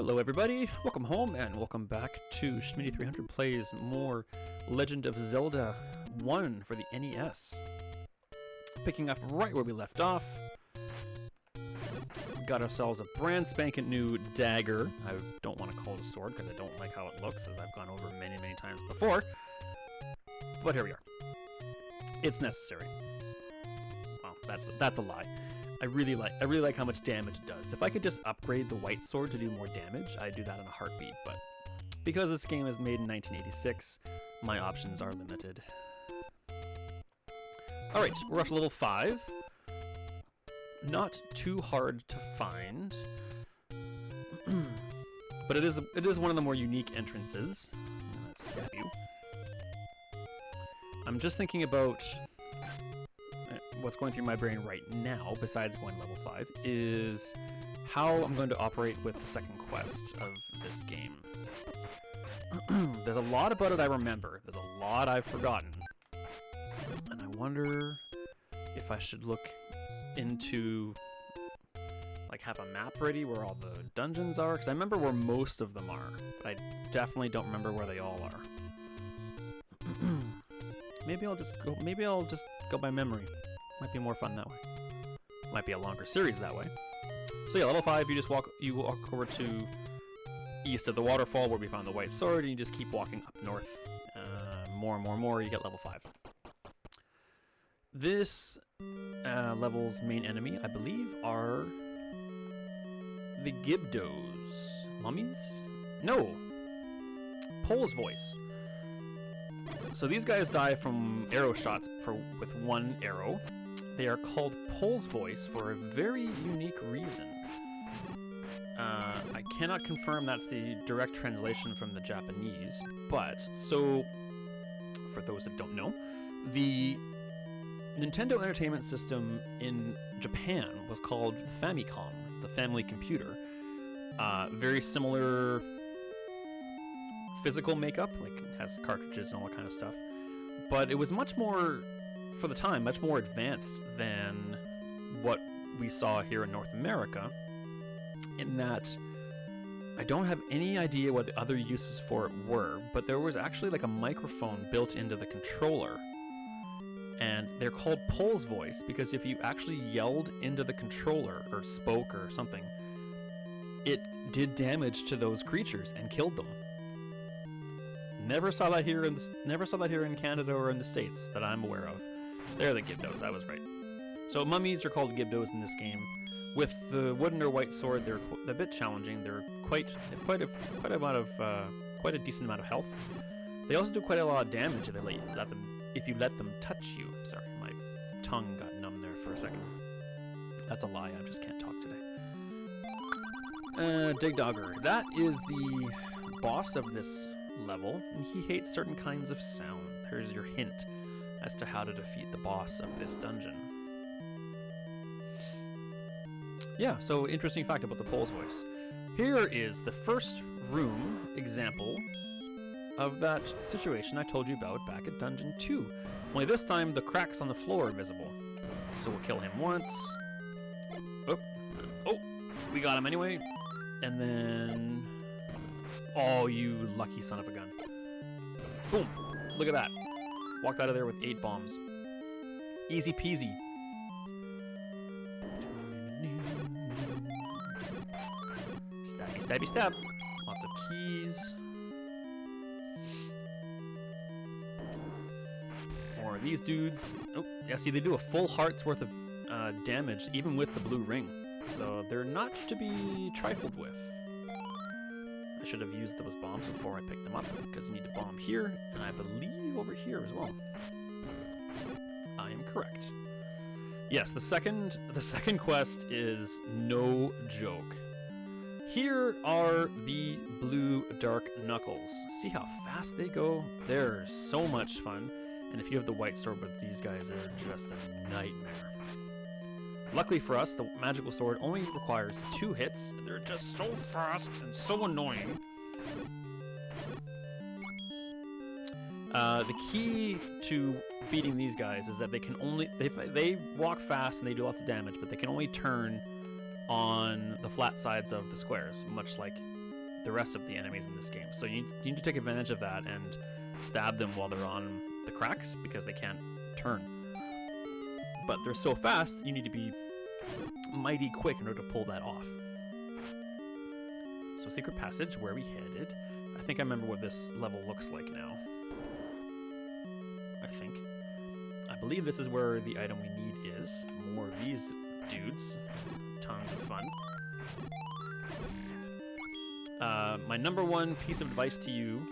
Hello everybody, welcome home and welcome back to Schmitty300 Plays more Legend of Zelda 1 for the NES. Picking up right where we left off. Got ourselves a brand spanking new dagger. I don't want to call it a sword because I don't like how it looks, as I've gone over many times before. But here we are. It's necessary. Well, that's a lie. I really like how much damage it does. If I could just upgrade the white sword to do more damage, I'd do that in a heartbeat, but because this game was made in 1986, my options are limited. Alright, we're up to level 5. Not too hard to find. But it is one of the more unique entrances. I'm gonna stab you. I'm just thinking about what's going through my brain right now, besides going level 5, is how I'm going to operate with the second quest of this game. There's a lot about it I remember. There's a lot I've forgotten. And I wonder if I should look into, like, have a map ready where all the dungeons are, because I remember where most of them are, but I definitely don't remember where they all are. Maybe I'll just go by memory. Might be more fun that way. Might be a longer series that way. So yeah, level 5, you walk over to east of the waterfall where we found the white sword, and you just keep walking up north. More and more, you get level 5. This level's main enemy, I believe, are the Gibdos. Mummies? No! Pole's voice. So these guys die from arrow shots with one arrow. They are called Pole's voice for a very unique reason. I cannot confirm that's the direct translation from the Japanese, but so, for those that don't know, the Nintendo Entertainment System in Japan was called the Famicom, the family computer. Very similar physical makeup, like it has cartridges and all that kind of stuff, but it was much more, for the time, much more advanced than what we saw here in North America, in that I don't have any idea what the other uses for it were, but there was actually like a microphone built into the controller, and they're called Pole's voice because if you actually yelled into the controller or spoke or something, it did damage to those creatures and killed them. Never saw that here in Canada or in the States that I'm aware of. They're the Gibdos, I was right. So mummies are called Gibdos in this game. With the wooden or white sword, they're a bit challenging. They're quite a decent amount of health. They also do quite a lot of damage if you let them touch you. Sorry, my tongue got numb there for a second. That's a lie. I just can't talk today. Dig Dogger. That is the boss of this level, and he hates certain kinds of sound. Here's your hint as to how to defeat the boss of this dungeon. Yeah, so interesting fact about the Pole's voice. Here is the first room example of that situation I told you about back at Dungeon 2. Only this time the cracks on the floor are visible. So we'll kill him once. Oh, we got him anyway. And then... oh, you lucky son of a gun. Boom! Look at that. Walked out of there with 8 bombs. Easy peasy. Stabby, stabby, stab. Lots of keys. More of these dudes. Oh, yeah, see, they do a full heart's worth of damage, even with the blue ring. So they're not to be trifled with. I should have used those bombs before I picked them up, because you need to bomb here, and I believe over here as well. I am correct. Yes, the second quest is no joke. Here are the blue dark knuckles. See how fast they go? They're so much fun, and if you have the white sword with these guys, they're just a nightmare. Luckily for us, the magical sword only requires 2 hits. They're just so fast and so annoying. The key to beating these guys is that they can only... They walk fast and they do lots of damage, but they can only turn on the flat sides of the squares, much like the rest of the enemies in this game. So you need to take advantage of that and stab them while they're on the cracks because they can't turn. But they're so fast, you need to be mighty quick in order to pull that off. So secret passage, where are we headed? I think I remember what this level looks like now. I believe this is where the item we need is. More of these dudes. Tons of fun. My number one piece of advice to you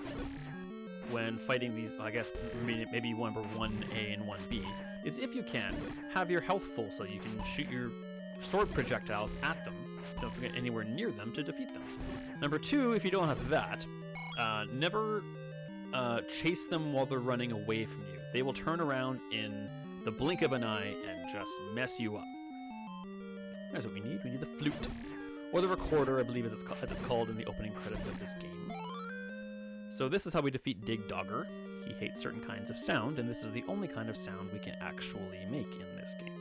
when fighting these, well, I guess maybe number 1A and 1B, is if you can, have your health full so you can shoot your sword projectiles at them. Don't forget anywhere near them to defeat them. Number 2, if you don't have that, never chase them while they're running away from you. They will turn around in the blink of an eye and just mess you up. That's what we need. We need the flute. Or the recorder, I believe as it's called in the opening credits of this game. So this is how we defeat Dig Dogger. He hates certain kinds of sound, and this is the only kind of sound we can actually make in this game.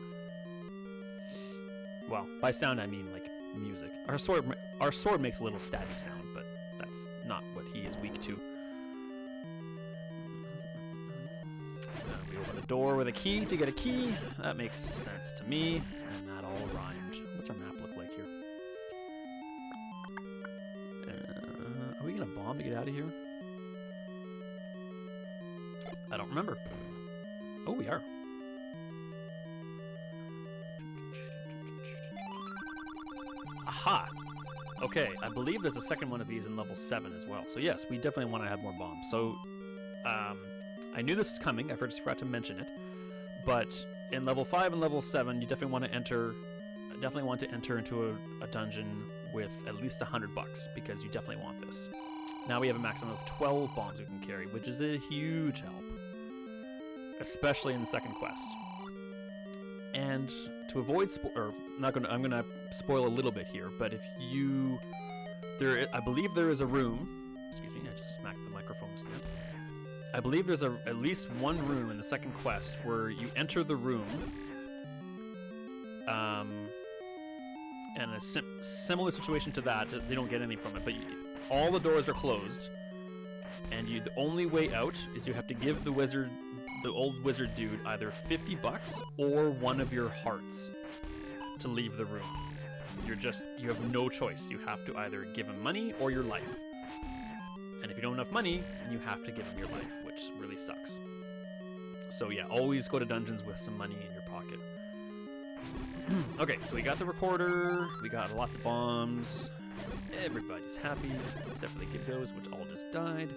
Well, by sound I mean like music. Our sword makes a little stabby sound, but that's not what he is weak to. We open the door with a key to get a key. That makes sense to me, and that all rhymed. What's our map look like here? Are we gonna bomb to get out of here? I don't remember. Oh, we are. Aha! Okay, I believe there's a second one of these in level 7 as well. So yes, we definitely want to have more bombs. So, I knew this was coming. I just forgot to mention it. But in level 5 and level 7, you definitely want to enter into a dungeon with at least $100 because you definitely want this. Now we have a maximum of 12 bombs we can carry, which is a huge help, especially in the second quest. And to avoid I'm gonna spoil a little bit here, but if you I believe there is a room. Excuse me, I just smacked the microphone stand. I believe there's at least one room in the second quest where you enter the room, and a similar situation to that. They don't get any from it, but all the doors are closed, and the only way out is you have to give the old wizard dude, either $50 or one of your hearts to leave the room. You have no choice. You have to either give him money or your life. And if you don't have enough money, then you have to give him your life, which really sucks. So yeah, always go to dungeons with some money in your pocket. Okay, so we got the recorder, we got lots of bombs. Everybody's happy, except for the Gibdos, which all just died.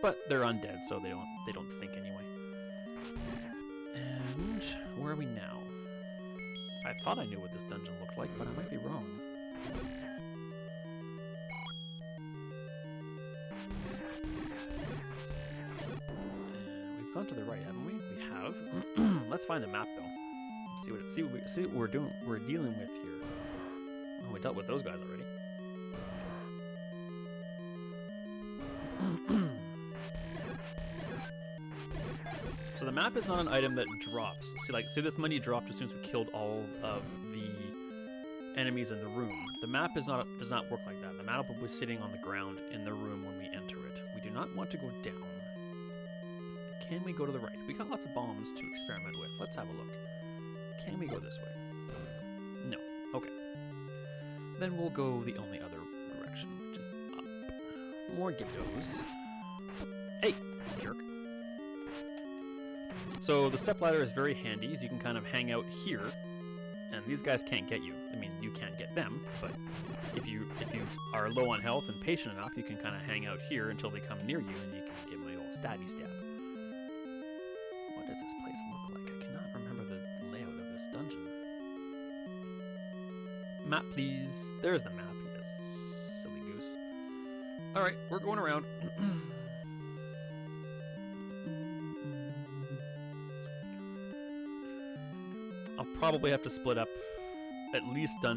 But they're undead, so they don't think anyway. And where are we now? I thought I knew what this dungeon looked like, but I might be wrong. We've gone to the right, haven't we? We have. Let's find the map though. See what we're dealing with here. Oh, we dealt with those guys already. So the map is not an item that drops. See this money dropped as soon as we killed all of the enemies in the room. The map does not work like that. The map will be sitting on the ground in the room when we enter it. We do not want to go down. Can we go to the right? We got lots of bombs to experiment with. Let's have a look. Can we go this way? No. Okay. Then we'll go the only other direction, which is up. More Gibdos. Hey, jerk. So the stepladder is very handy. You can kind of hang out here, and these guys can't get you. I mean, you can't get them, but if you are low on health and patient enough, you can kind of hang out here until they come near you, and you can give them a little stabby stab. What does this place look like? I cannot remember the layout of this dungeon. Map, please. There's the map. Yes, silly goose. All right, we're going around. I'll probably have to split up at least the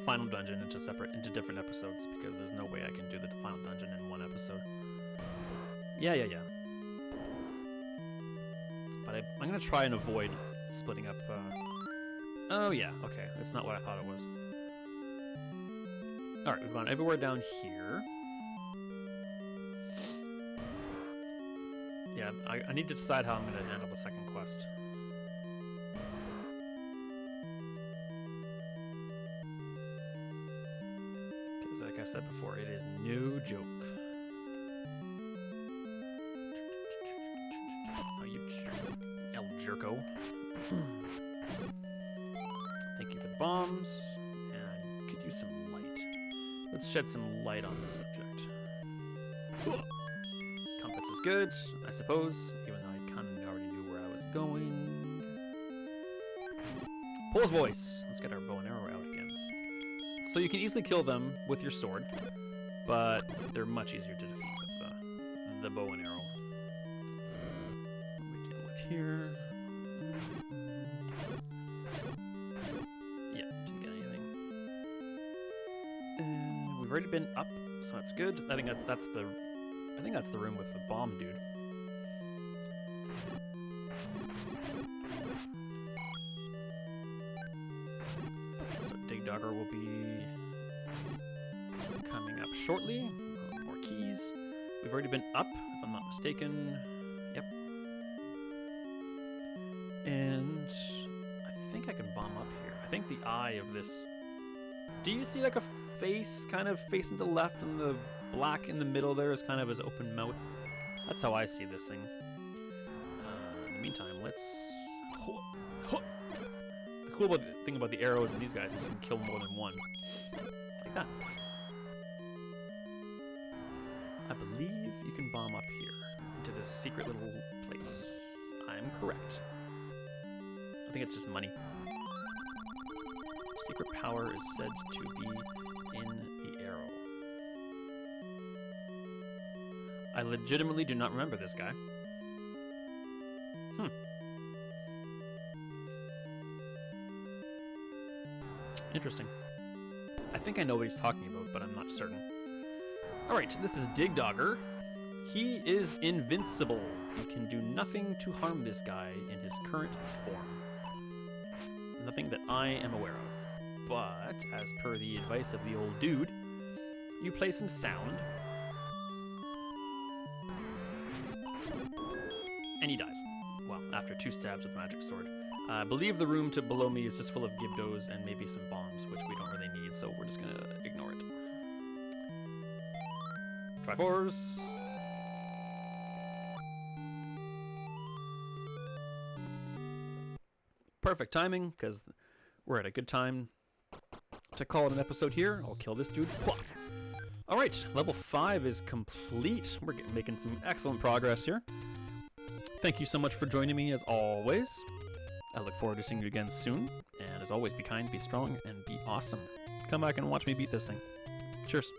final dungeon into different episodes because there's no way I can do the final dungeon in one episode. Yeah. But I'm gonna try and avoid splitting up. Oh yeah, okay, that's not what I thought it was. Alright, we've gone everywhere down here. Yeah, I need to decide how I'm going to handle the second quest. Because, like I said before, it is no joke. Oh, you El Jerko. Thank you for the bombs. And I could use some light. Let's shed some light on this subject. Compass is good, I suppose, even though I kind of already knew where I was going. Pole's voice. Let's get our bow and arrow out again. So you can easily kill them with your sword, but they're much easier to defeat with the bow and arrow. What are we dealing with here? Yeah, didn't get anything. We've already been up, so that's good. I think that's the room with the bomb dude. So Digdogger will be coming up shortly. More keys. We've already been up, if I'm not mistaken. Yep. And I think I can bomb up here. I think the eye of this... Do you see like a face kind of facing to the left and the black in the middle there is kind of his open mouth? That's how I see this thing. In the meantime, let's... The cool thing about the arrows and these guys is you can kill more than one. Like that. I believe you can bomb up here, into this secret little place. I'm correct. I think it's just money. Secret power is said to be in the arrow. I legitimately do not remember this guy. Interesting. I think I know what he's talking about, but I'm not certain. Alright, this is Digdogger. He is invincible. You can do nothing to harm this guy in his current form. Nothing that I am aware of. But, as per the advice of the old dude, you play some sound, and he dies. Well, after 2 stabs with the magic sword. I believe the room below me is just full of Gibdos and maybe some bombs, which we don't really need, so we're just gonna ignore it. Triforce. Perfect timing, because we're at a good time to call it an episode here. I'll kill this dude. Alright, level 5 is complete. We're making some excellent progress here. Thank you so much for joining me as always. I look forward to seeing you again soon. And as always, be kind, be strong, and be awesome. Come back and watch me beat this thing. Cheers.